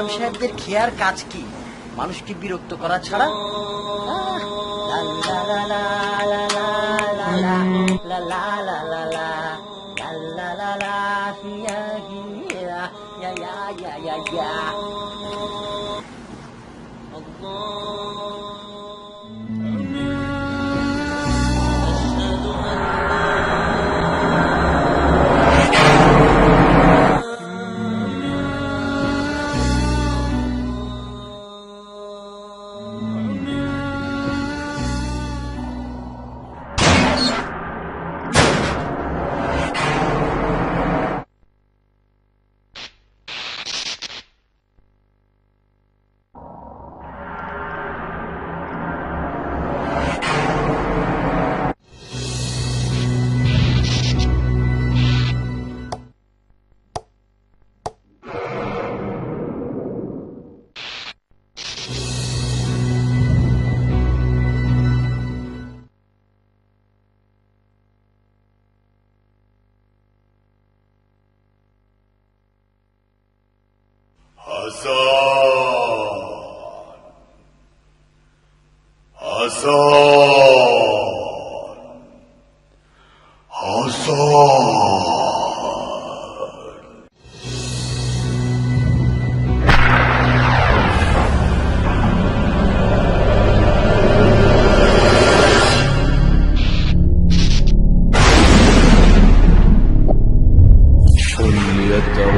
ইমাম সাহেবদের খেয়ার কাজ কি? মানুষকে বিরক্ত করা ছাড়া।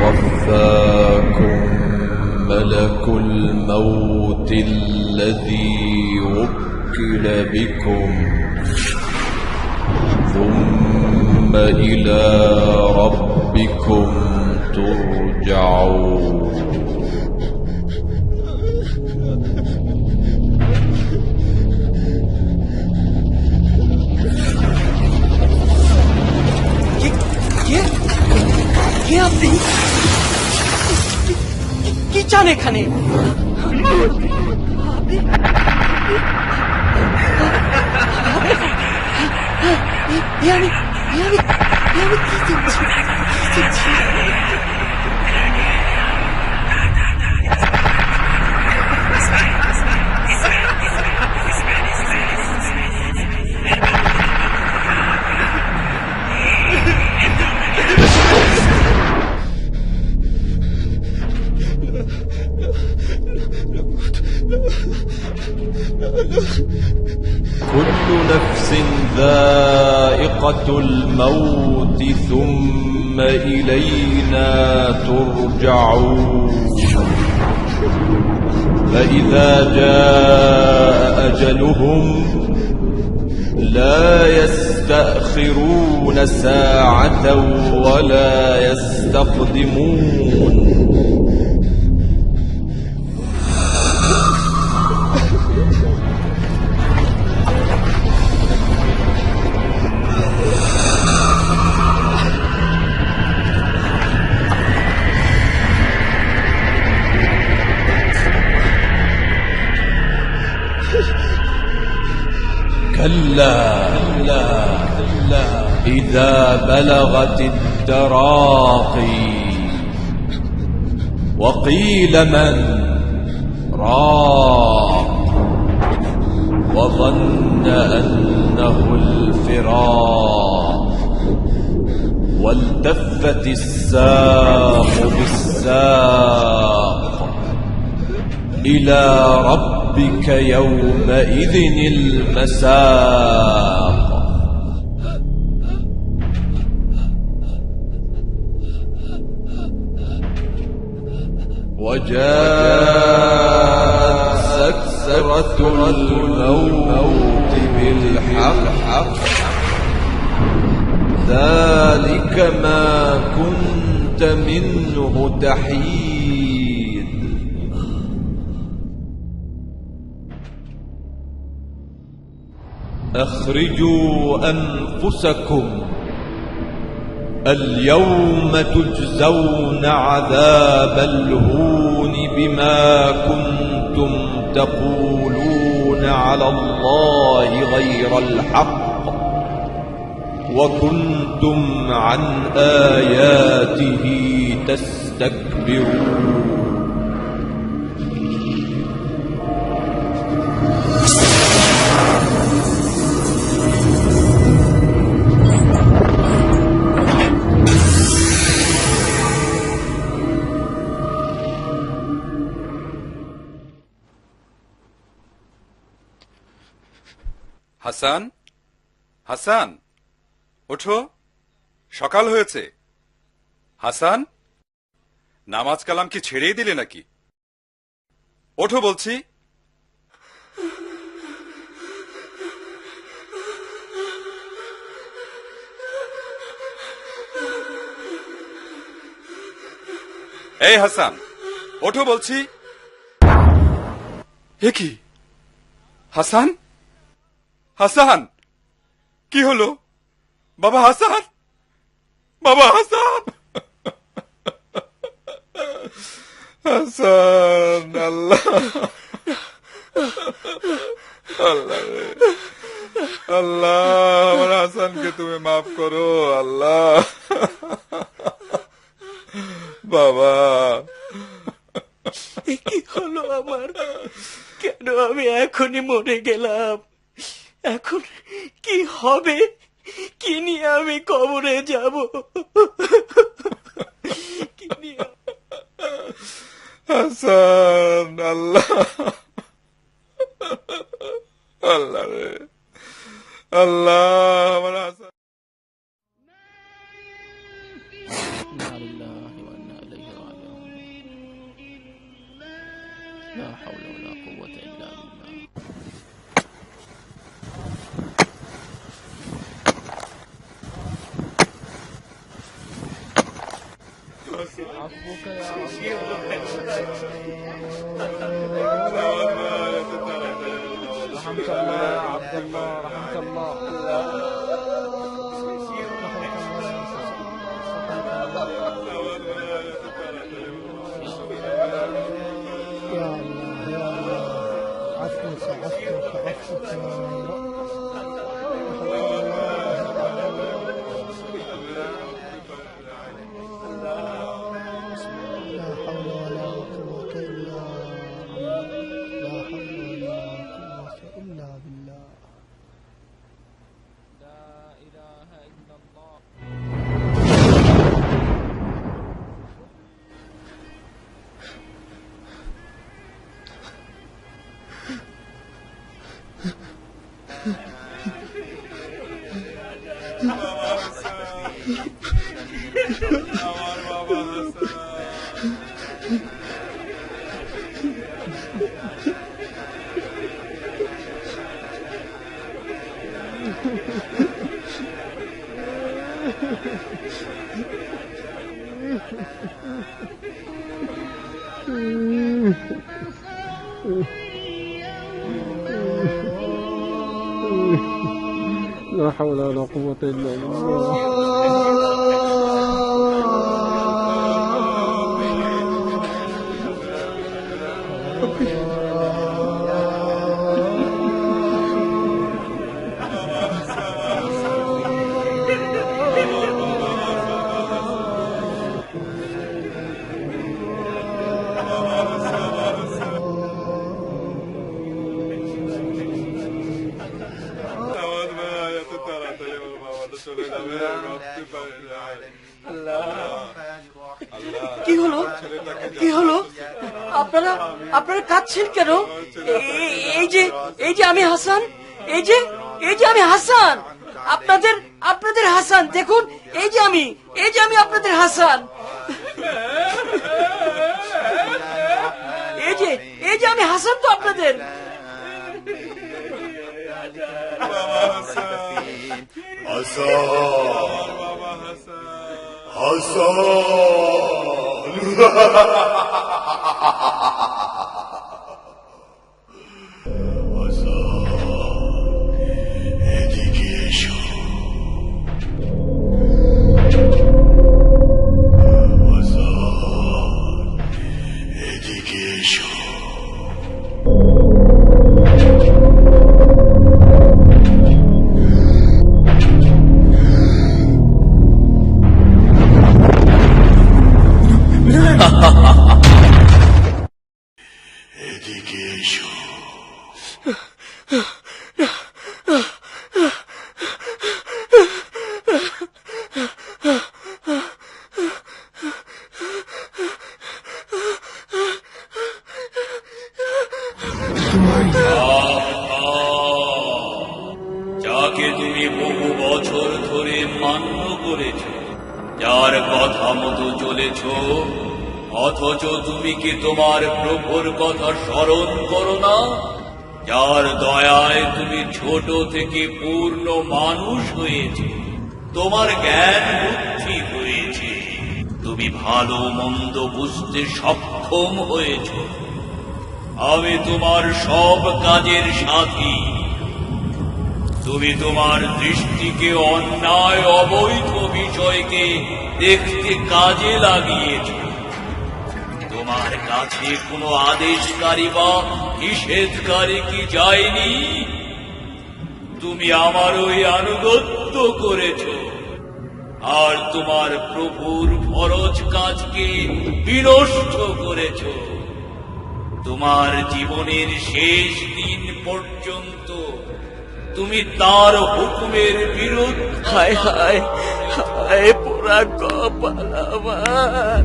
يتوفاكم ملك الموت الذي وكل بكم ثم إلى ربكم ترجعون. কে আপনি? কি চান এখানে? كل نفس ذائقة الموت ثم إلينا ترجعون. فإذا جاء أجلهم لا يستأخرون ساعة ولا يستقدمون. كلا إذا بلغت التراقي وقيل من راق وظن أنه الفراق والتفت الساق بالساق إلى ربك يومئذ المساق. وجاءت سكرة الموت بالحق ذلك ما كنت منه تحيد. أخرجوا أنفسكم اليوم تجزون عذاب الهون بما كنتم تقولون على الله غير الحق وكنتم عن آياته تستكبرون. হাসান, হাসান, ওঠো, সকাল হয়েছে। হাসান, নামাজ কালাম কি ছেড়েই দিলে নাকি? ওঠো বলছি। এই হাসান, ওঠো বলছি। এ কি হাসান? হাসান, কি হলো? বাবা হাসান, বাবা হাসান, হাসান, আল্লাহ, আল্লাহ রে, আল্লাহ, আমার হাসানকে তুমি মাফ করো আল্লাহ। বাবা, কি হলো আমার? কেন আমি এখনই মরে গেলাম? এখন কি হবে? কি নিয়ে আমি কবরে যাব? কি নিয়ে? হাসান, আল্লাহ, আল্লাহ রে, আল্লাহ, আমার হাসান। لا حول ولا قوة إلا بالله. عفوك يا رحمك الله يا عبد الله، رحمك الله. يا الله يا الله، عفوك عفوك عفوك يا رب. لا حول ولا قوة إلا بالله، لا حول ولا قوة إلا بالله. لا إله إلا الله. আমার বাবা হাসান, لا حول ولا قوة إلا بالله. আমার ভাই এত তাড়াতাড়ি আমার বাবাটা চলে যাবে, ভাবতে পারি নাই। কি হলো? কি হলো? আপনারা আপনারা কাঁদছেন কেন? এই যে আমি হাসান, এই যে আমি হাসান, আপনাদের হাসান। দেখুন, এই যে আমি আপনাদের হাসান। এই যে আমি হাসান তো আপনাদের। বহু বছর ধরে মান্য করেছ, যার কথা মতো চলেছ, অথচ তুমি কি তোমার প্রভুর কথা স্মরণ করো না? যার দয়ায় তুমি ছোট থেকে পূর্ণ মানুষ হয়েছে, তোমার জ্ঞান বুদ্ধি হয়েছে, তুমি ভালো মন্দ বুঝতে সক্ষম হয়েছ। আমি তোমার সব কাজের সাথী। তুমি তোমার দৃষ্টিকে অন্যায় অবৈধ বিষয়কে দেখতে কাজে লাগিয়েছ। তোমার কাছে কোনো আদেশকারী বা নিষেধকারী কি যায়নি? তুমি আমার ওই আনুগত্য করেছ, আর তোমার প্রভুর ফরজ কাজকে বিনষ্ট করেছ। তোমার জীবনের শেষ দিন পর্যন্ত তুমি তার হুকুমের বিরুদ্ধে। হায় হায় হায়, পোড়া কপাল আমার।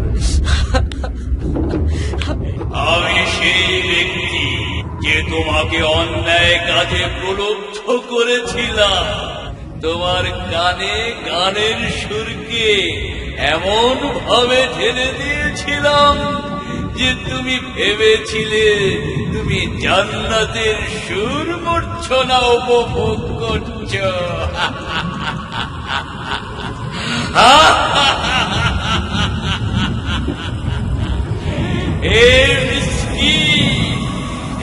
আমি সেই ব্যক্তি যে তোমাকে অন্যায় কাজে প্রলুব্ধ করেছিলাম। তোমার কানে গানের সুরকে এমন ভাবে ঢেলে দিয়েছিলাম যে তুমি ভেবেছিলে তুমি জান্নাতের সুর মূর্ছনা উপভোগ করছ। হে মিসকিন,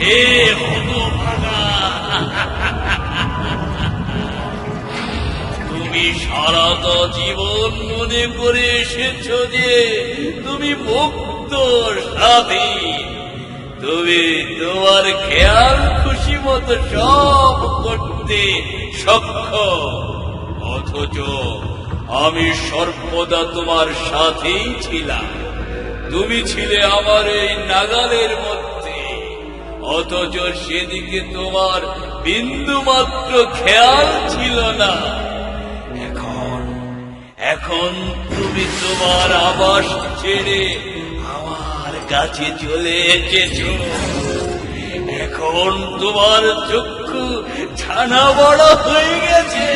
হে হতভাগা, তুমি সারাটা জীবন মনে করে এসেছ যে তুমি মুক্ত স্বাধীন। তুমি তোমার খেয়াল খুশি মতো সব করতে সক্ষম, অথচ আমি সর্বদা তোমার সাথেই ছিলাম। তুমি ছিলে আমার এই নাগালের মধ্যে, অথচ সেদিকে তোমার বিন্দু মাত্র খেয়াল ছিল না। এখন তুমি তোমার আবাস ছেড়ে আমার কাছে চলে এসেছ। এখন তোমার চক্ষু ছানা বড় হয়ে গেছে।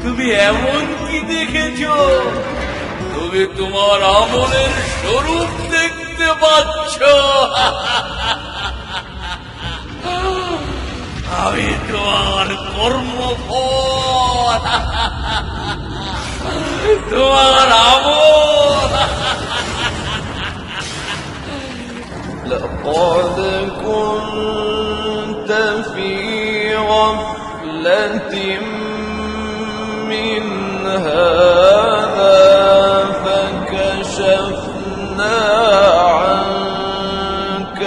তুমি এমন কি দেখেছ? তুমি তোমার আমলের স্বরূপ দেখতে পাচ্ছ। আমি তোমার কর্মফল, তোমার আমল। لقد كنت في غفلة من هذا فكشفنا عنك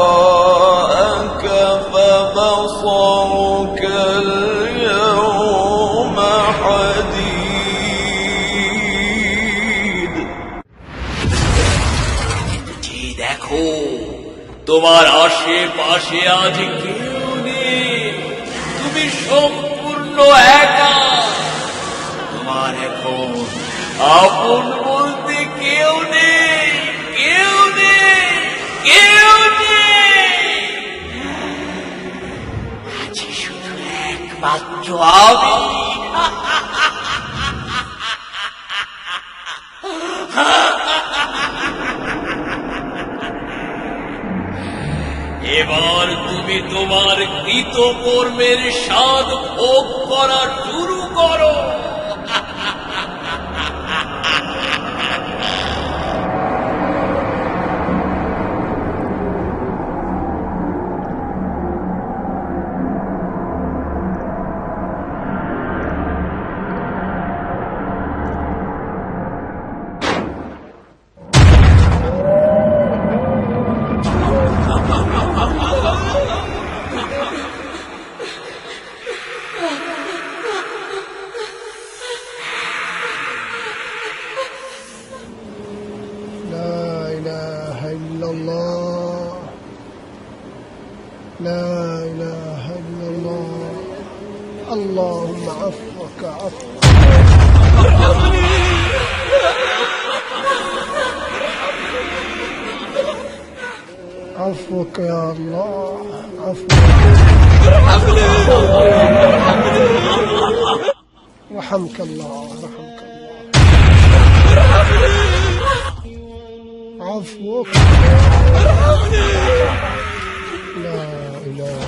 غطاءك فبصرك اليوم حديد। জি দেখো, তোমার আশেপাশে আজ কেউ নেই। তুমি সম্পূর্ণ একা। তোমার এখন আপন বলতে কেউ নেই, কেউ নেই, কেউ নেই। আজ শুধু একমাত্র আমি। এবার তুমি তোমার কৃতকর্মের স্বাদ ভোগ করা শুরু করো। لا إله إلا الله لا إله إلا الله اللهم عفوك عفو عفوك يا الله عفوك رحمك الله رحمك الله عفوك لا إله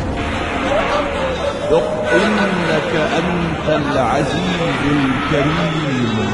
ذق إنك أنت العزيز الكريم.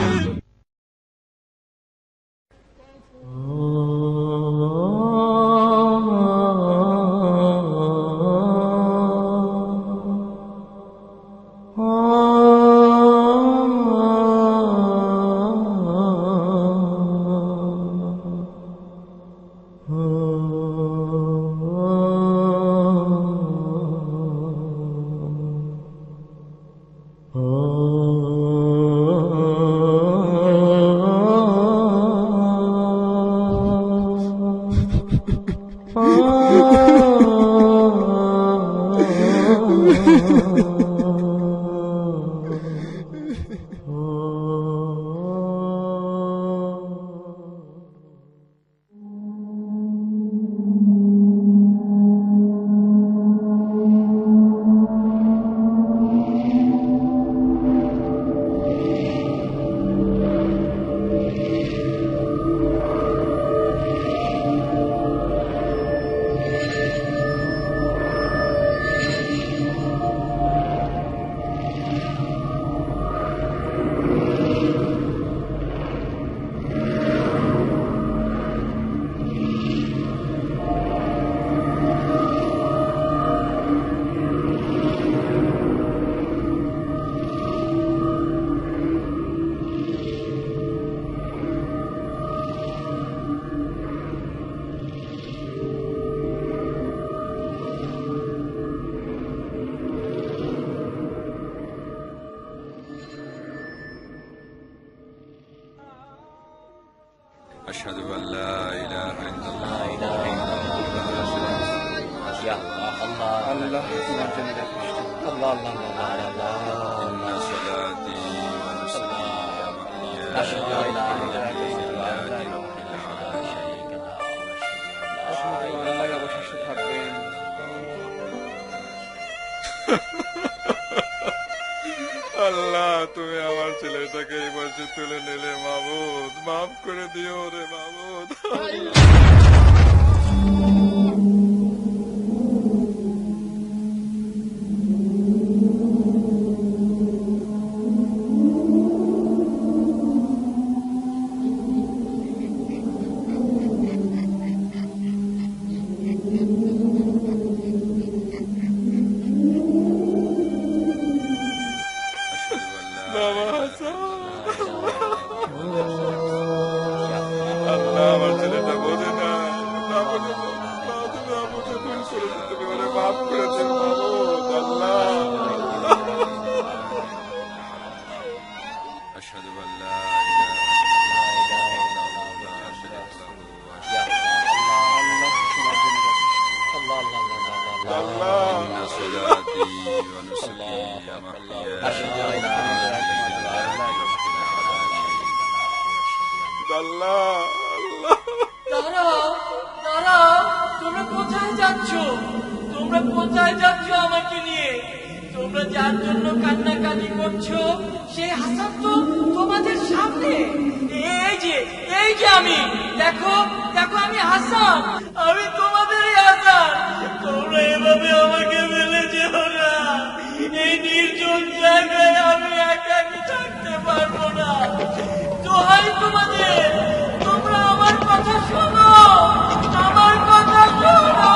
أشهد أن لا إله إلا الله يا الله الله الله الله إن صلاتي ونسكي ومحياي أشهد أن لا إله إلا الله অবশেষে থাকবেন। আল্লাহ, তুমি আমার ছেলেটাকে এই বয়সে তুলে নিলে মাবুদ, মাফ করে দিও রে মাবুদ। বাবা হাসান, আল্লাহ আমার ছেলেটা বোঝে না, না বোঝে না, তুমি আমাকে ভুল করেছো, তুমি ওরে মাফ করে দিও মাবুদ। আল্লাহ أشهد أن لا إله إلا الله لا شريك له আল্লাহ إن صلاتي ونسكي ومحياي আল্লাহ আল্লাহ দাঁড়াও দাঁড়াও, তোমরা কোথায় যাচ্ছ? তোমরা কোথায় যাচ্ছ আমাকে নিয়ে? তোমরা যার জন্য কান্নাকাটি করছো সেই হাসান তো তোমাদের সামনে। এই যে আমি, দেখো দেখো, আমি হাসান, আমি তোমাদেরই হাসান। তোমরা এভাবে আমাকে ফেলে যেও না, এই নির্জন জায়গায় আমি একাকি থাকতে পারবো না। দোহাই তোমাদের, তোমরা আমার কথা শোনো, আমার কথা শোনো।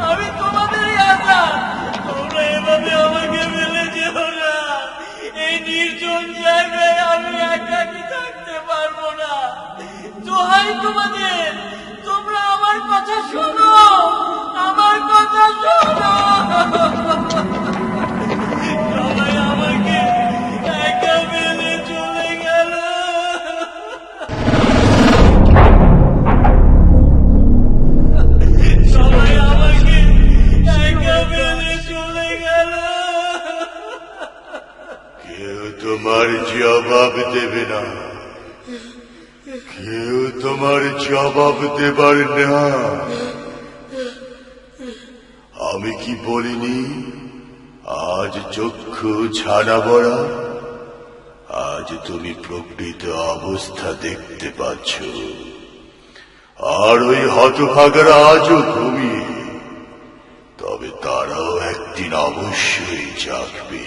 আমি তোমাদেরই হাসান, তোমরা এভাবে আমাকে ফেলে যেও না, এই নির্জন জায়গায় আমি একাকি থাকতে পারবো না। দোহাই তোমাদের, তোমরা আমার কথা শোনো। তোমার জবাব দেবে না, কেউ তোমার জবাব দেবার না। আমি কি বলিনি আজ চক্ষু ছানা বড়া? আজ তুমি প্রকৃত অবস্থা দেখতে পাচ্ছ, আর ওই হতভাগারা আজও ঘুমিয়ে, তবে তারাও একদিন অবশ্যই জাগবে।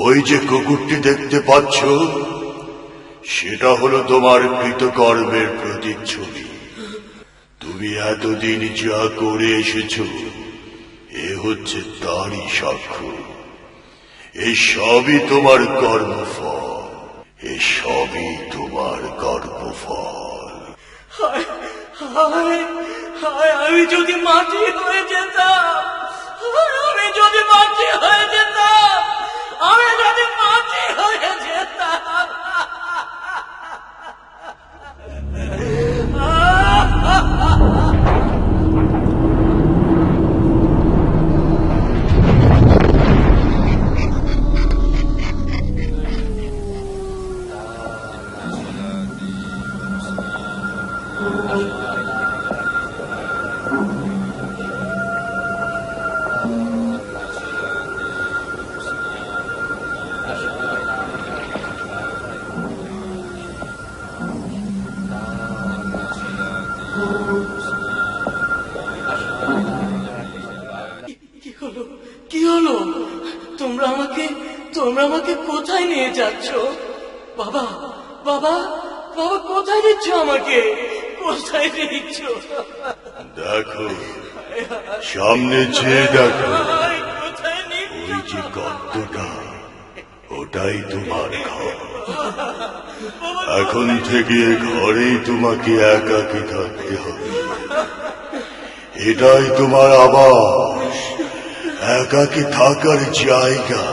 ওই যে কুকুরটি দেখতে পাচ্ছ, সেটা হলো তোমার কৃতকর্মের প্রতিচ্ছবি। তুমি এতদিন যা করে এসেছ, এ হচ্ছে তারই সাক্ষ্য। এ সবই তোমার কর্মফল, এ সবই তোমার কর্মফল। হায় হায় হায়, আমি যদি মাটি হয়ে যেতাম, আমি যদি মাটি হয়ে যেতাম, আমি যদি মাটি হয়ে যেতাম। কি হলো? তোমরা আমাকে কোথায় নিয়ে যাচ্ছ? বাবা বাবা বাবা, কোথায় নিচ্ছ আমাকে? কোথায় নিচ্ছ? দেখো, সামনে চেয়ে দেখো, কোথায় নিচ্ছ? ওই যে গর্তটা, ওটাই তোমার ঘর। এখন থেকে ঘরেই তোমাকে একাকী থাকতে হবে। এটাই তোমার আবাস, একাকী থাকার জায়গা।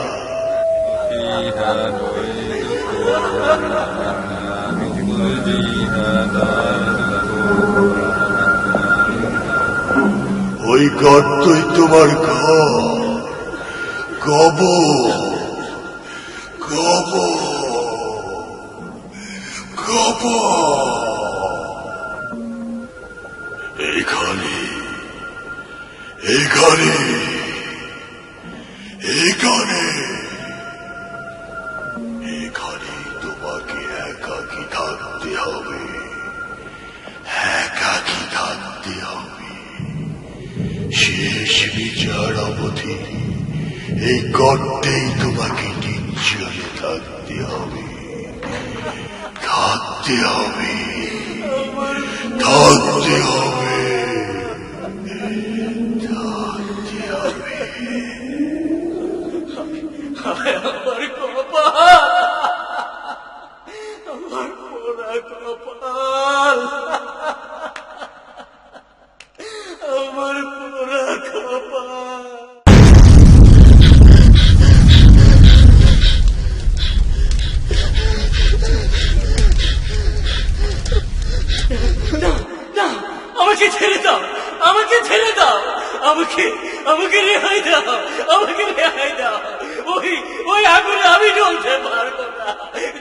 ওই গর্তই তোমার ঘর, কবর, কবর, কবর। এখানে এখানে এখানে এখানে তোমাকে একাকী থাকতে হবে, একাকী থাকতে হবে। শেষ বিচার অবধি এই গর্তেই তোমাকে নিশ্চয় থাকতে হবে, থাকতে হবে, থাকতে হবে, থাকতে হবে। আমার কপাল, আমার পোড়া কপাল, আমার পোড়া কপাল। না না, আমাকে ছেড়ে দাও, আমাকে ছেড়ে দাও, আমাকে আমাকে রেহাই দাও, আমাকে রেহাই দাও। ওই আগুনে আমি জ্বলতে পারবো না,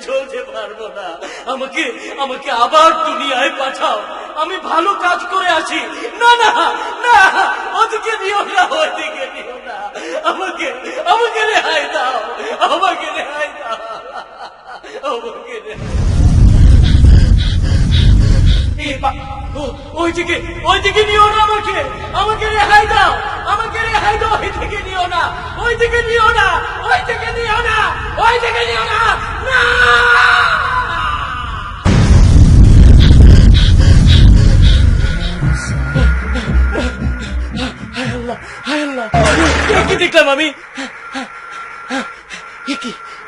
জ্বলতে পারবো না। আমাকে আমাকে আবার দুনিয়ায় পাঠাও, আমি ভালো কাজ করে আছি। না না না, ওদিকে নিও না, ওদিকে নিও না, আমাকে আমাকে রেহাই দাও, আমাকে রেহাই দাও, আমাকে রেহাই। ওইদিকে নিও না, আমাকে রেহাই দাও, আমাকে রেহাই দাও। ওইদিকে নিও না, ওইদিকে নিও না, ওইদিকে নিও না, ওইদিকে নিও না, না। হায় আল্লাহ, হায় আল্লাহ, কি দেখলাম আমি?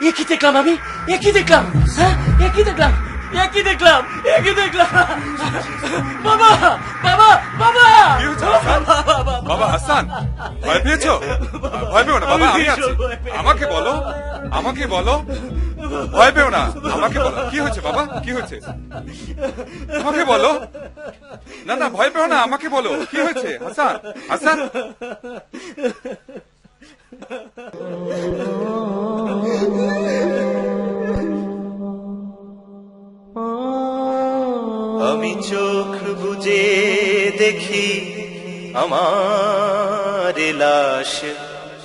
একই দেখলাম আমি, একই দেখলাম, হ্যাঁ একই দেখলাম, একই দেখলাম, একই দেখলাম। বাবা বাবা বাবা, কি হয়েছে হাসান? বাবা হাসান, ভয় পেয়েছো? ভয় পেও না বাবা, আমি আছি। আমাকে বলো, আমাকে বলো, ভয় পেও না, আমাকে বলো কি হয়েছে বাবা, কি হয়েছে আমাকে বলো। না না, ভয় পেও না, আমাকে বলো কি হয়েছে। হাসান, হাসান। বুঝে দেখি আমার লাশ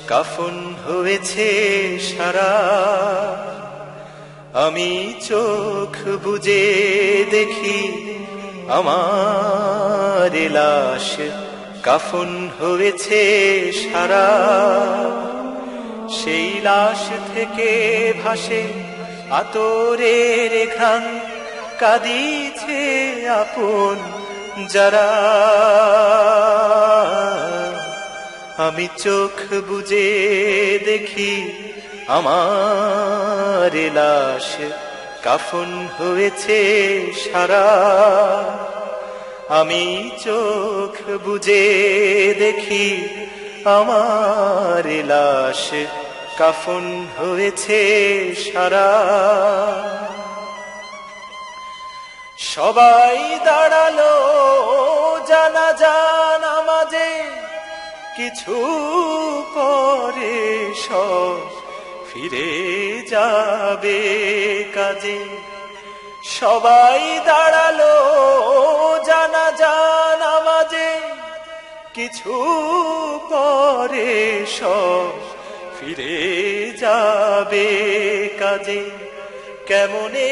কাফন হয়েছে সারা। আমি চোখ বুজে দেখি আমার লাশ কাফন হয়েছে সারা। সেই লাশ থেকে ভাসে আতরের ঘ্রাণ, কাঁদিছে আপন যারা। আমি চোখ বুজে দেখি আমার লাশ কাফন হয়েছে সারা। আমি চোখ বুজে দেখি আমার লাশ কাফন হয়েছে সারা। সবাই দাঁড়ালো জানাজা নামাজে, কিছু পরে সব ফিরে যাবে কাজে। সবাই দাঁড়ালো জানাজা নামাজে, কিছু পরে সব ফিরে যাবে কাজে। কেমনে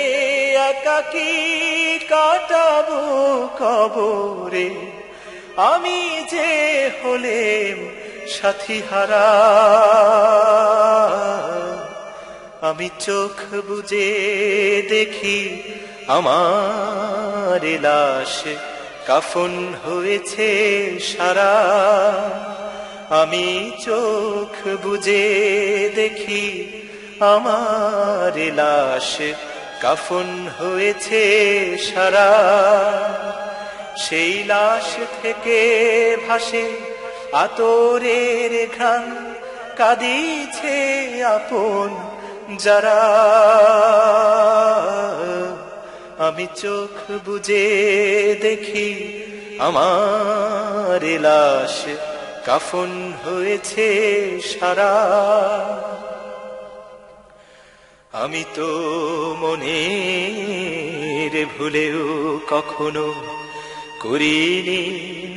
একাকী কাটাবো কবরে, আমি যে হলেম সাথী হারা। আমি চোখ বুজে দেখি আমার লাশ কাফন হয়েছে সারা। আমি চোখ বুজে দেখি আমার লাশ কাফন হয়েছে সারা। সেই লাশ থেকে ভাসে আতরের ঘ্রাণ, কাঁদিছে আপন যারা। আমি চোখ বুজে দেখি আমার লাশ কাফন হয়েছে সারা। আমি তো মনের ভুলেও কখনো করিনি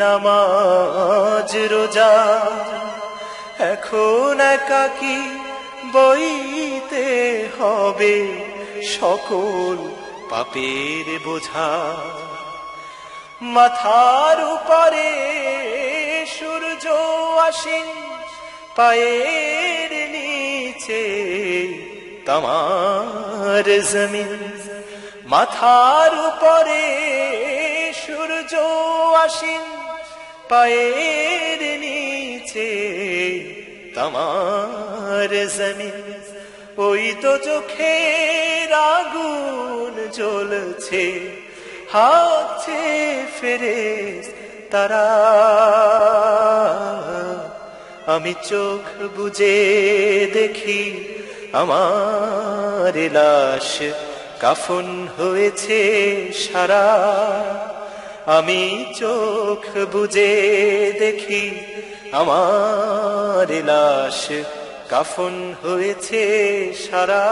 নামাজ রোজা। এখন একাকী বইতে হবে সকল পাপের বোঝা। মাথার উপরে সূর্য আসেন, পায়ের নিচে তামার জমিন। মাথার উপরে সূর্য আসেন, পায়ের নিচে তামার জমিন। ওই তো চোখের আগুন জ্বলছে, হাতছে ফেরেশতারা। আমি চোখ বুজে দেখি আমার লাশ কাফন হয়েছে সারা। আমি চোখ বুজে দেখি আমার লাশ কাফন হয়েছে সারা।